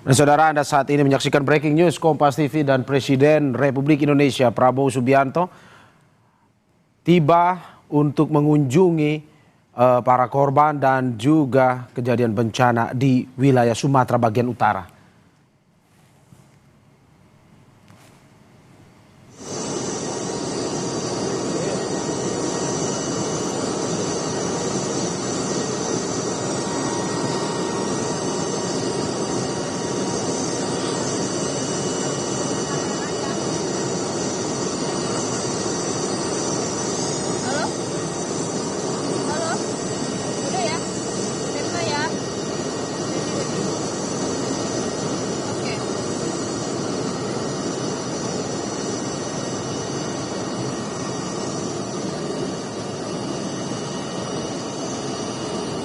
Dan saudara, Anda saat ini menyaksikan Breaking News Kompas TV, dan Presiden Republik Indonesia Prabowo Subianto tiba untuk mengunjungi para korban dan juga kejadian bencana di wilayah Sumatera bagian utara.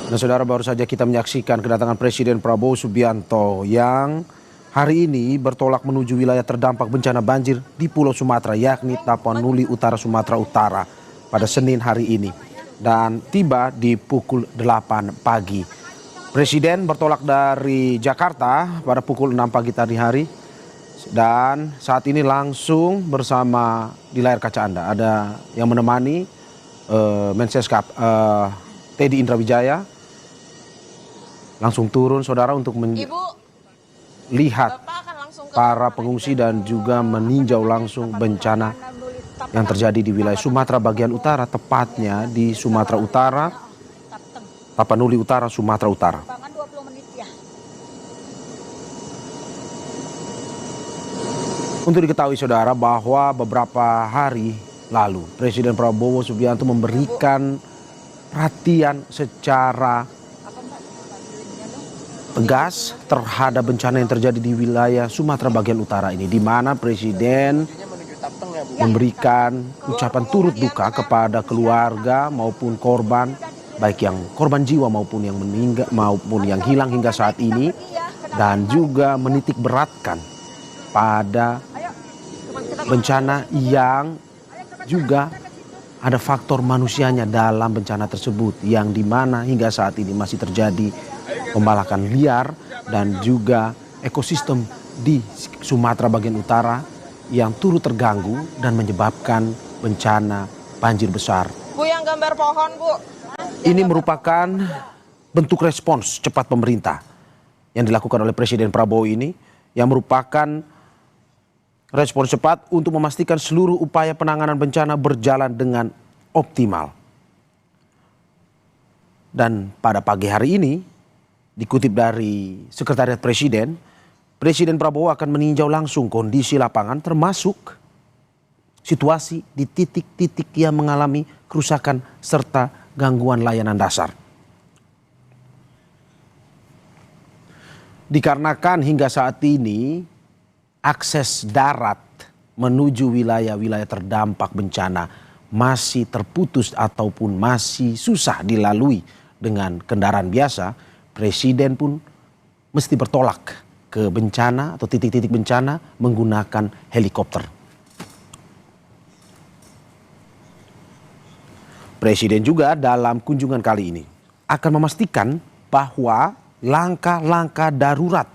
Nah, saudara, baru saja kita menyaksikan kedatangan Presiden Prabowo Subianto yang hari ini bertolak menuju wilayah terdampak bencana banjir di Pulau Sumatera, yakni Tapanuli Utara, Sumatera Utara pada Senin hari ini, dan tiba di pukul 8 pagi. Presiden bertolak dari Jakarta pada pukul 6 pagi tadi hari, dan saat ini langsung bersama di layar kaca Anda ada yang menemani Menseskap Teddy Indrawijaya. Langsung turun, saudara, untuk melihat para pengungsi dan juga meninjau langsung bencana yang terjadi di wilayah Sumatera bagian utara, tepatnya di Sumatera Utara, Tapanuli Utara, Sumatera Utara. Untuk diketahui, saudara, bahwa beberapa hari lalu Presiden Prabowo Subianto memberikan perhatian secara tegas terhadap bencana yang terjadi di wilayah Sumatera bagian utara ini, di mana Presiden memberikan ucapan turut duka kepada keluarga maupun korban, baik yang korban jiwa maupun yang meninggal maupun yang hilang hingga saat ini, dan juga menitik beratkan pada bencana yang juga ada faktor manusianya dalam bencana tersebut, yang dimana hingga saat ini masih terjadi pembalakan liar dan juga ekosistem di Sumatera bagian utara yang turut terganggu dan menyebabkan bencana banjir besar. Bu, yang gambar pohon, Bu. Ini merupakan bentuk respons cepat pemerintah yang dilakukan oleh Presiden Prabowo ini, yang merupakan respons cepat untuk memastikan seluruh upaya penanganan bencana berjalan dengan optimal. Dan pada pagi hari ini, dikutip dari Sekretariat Presiden, Presiden Prabowo akan meninjau langsung kondisi lapangan, termasuk situasi di titik-titik yang mengalami kerusakan serta gangguan layanan dasar. Dikarenakan hingga saat ini akses darat menuju wilayah-wilayah terdampak bencana masih terputus ataupun masih susah dilalui dengan kendaraan biasa, Presiden pun mesti bertolak ke bencana atau titik-titik bencana menggunakan helikopter. Presiden juga dalam kunjungan kali ini akan memastikan bahwa langkah-langkah darurat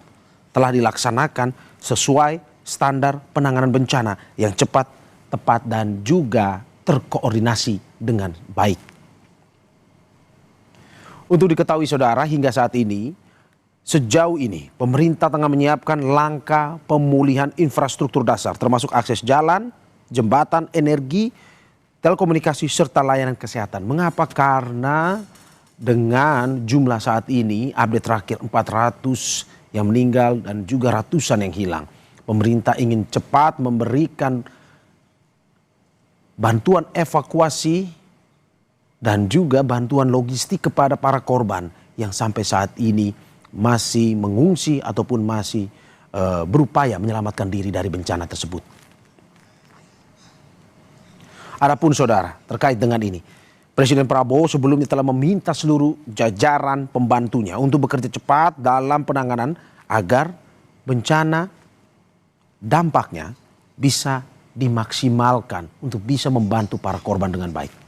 telah dilaksanakan sesuai standar penanganan bencana yang cepat, tepat, dan juga terkoordinasi dengan baik. Untuk diketahui, saudara, hingga saat ini, sejauh ini pemerintah tengah menyiapkan langkah pemulihan infrastruktur dasar, termasuk akses jalan, jembatan, energi, telekomunikasi, serta layanan kesehatan. Mengapa? Karena dengan jumlah saat ini, update terakhir 400 yang meninggal dan juga ratusan yang hilang. Pemerintah ingin cepat memberikan bantuan evakuasi dan juga bantuan logistik kepada para korban yang sampai saat ini masih mengungsi ataupun masih berupaya menyelamatkan diri dari bencana tersebut. Adapun, saudara, terkait dengan ini, Presiden Prabowo sebelumnya telah meminta seluruh jajaran pembantunya untuk bekerja cepat dalam penanganan agar bencana dampaknya bisa dimaksimalkan untuk bisa membantu para korban dengan baik.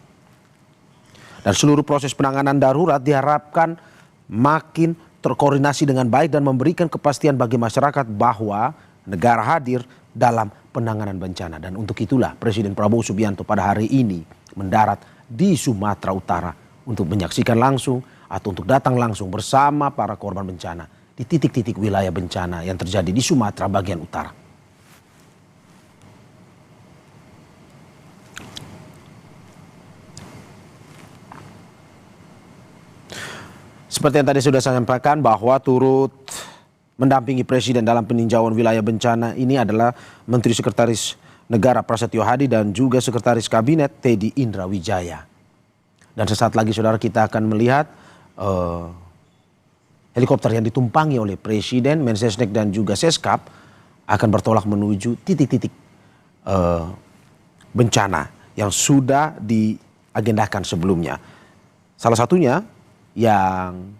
Dan seluruh proses penanganan darurat diharapkan makin terkoordinasi dengan baik dan memberikan kepastian bagi masyarakat bahwa negara hadir dalam penanganan bencana. Dan untuk itulah Presiden Prabowo Subianto pada hari ini mendarat di Sumatera Utara untuk menyaksikan langsung atau untuk datang langsung bersama para korban bencana di titik-titik wilayah bencana yang terjadi di Sumatera bagian utara. Seperti yang tadi sudah saya sampaikan bahwa turut mendampingi Presiden dalam peninjauan wilayah bencana ini adalah Menteri Sekretaris Negara Prasetyo Hadi dan juga Sekretaris Kabinet Teddy Indra Wijaya. Dan sesaat lagi saudara kita akan melihat helikopter yang ditumpangi oleh Presiden, Mensesnek dan juga Seskap akan bertolak menuju titik-titik bencana yang sudah diagendakan sebelumnya. Salah satunya yang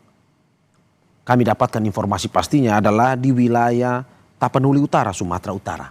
kami dapatkan informasi pastinya adalah di wilayah Tapanuli Utara, Sumatera Utara.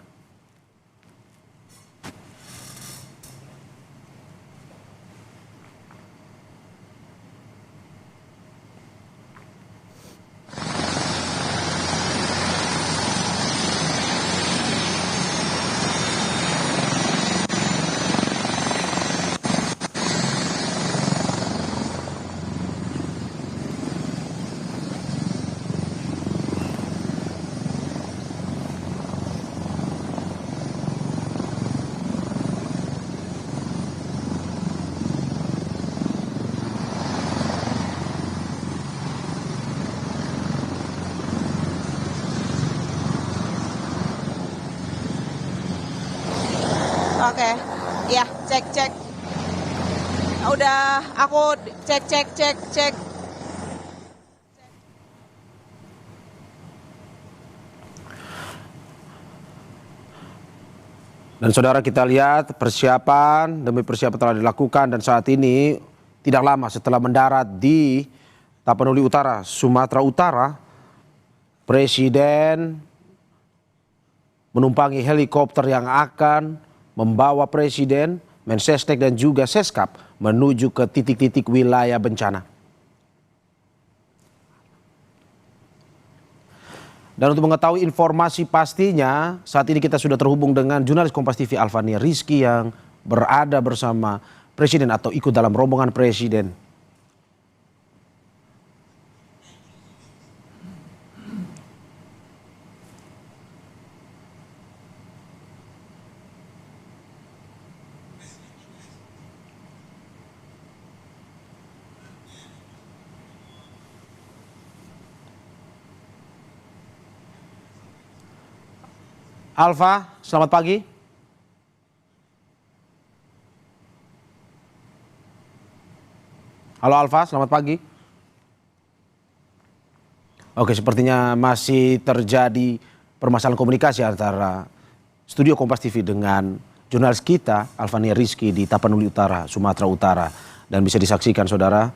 Oke, ya cek. Udah aku cek. Dan saudara kita lihat persiapan demi persiapan telah dilakukan dan saat ini tidak lama setelah mendarat di Tapanuli Utara, Sumatera Utara, Presiden menumpangi helikopter yang akan membawa Presiden, Mensesnek dan juga Seskap menuju ke titik-titik wilayah bencana. Dan untuk mengetahui informasi pastinya, saat ini kita sudah terhubung dengan jurnalis Kompas TV Alfania Rizky yang berada bersama Presiden atau ikut dalam rombongan Presiden. Alfa, selamat pagi. Halo Alfa, selamat pagi. Oke, sepertinya masih terjadi permasalahan komunikasi antara studio Kompas TV dengan jurnalis kita Alfania Rizky di Tapanuli Utara, Sumatera Utara. Dan bisa disaksikan saudara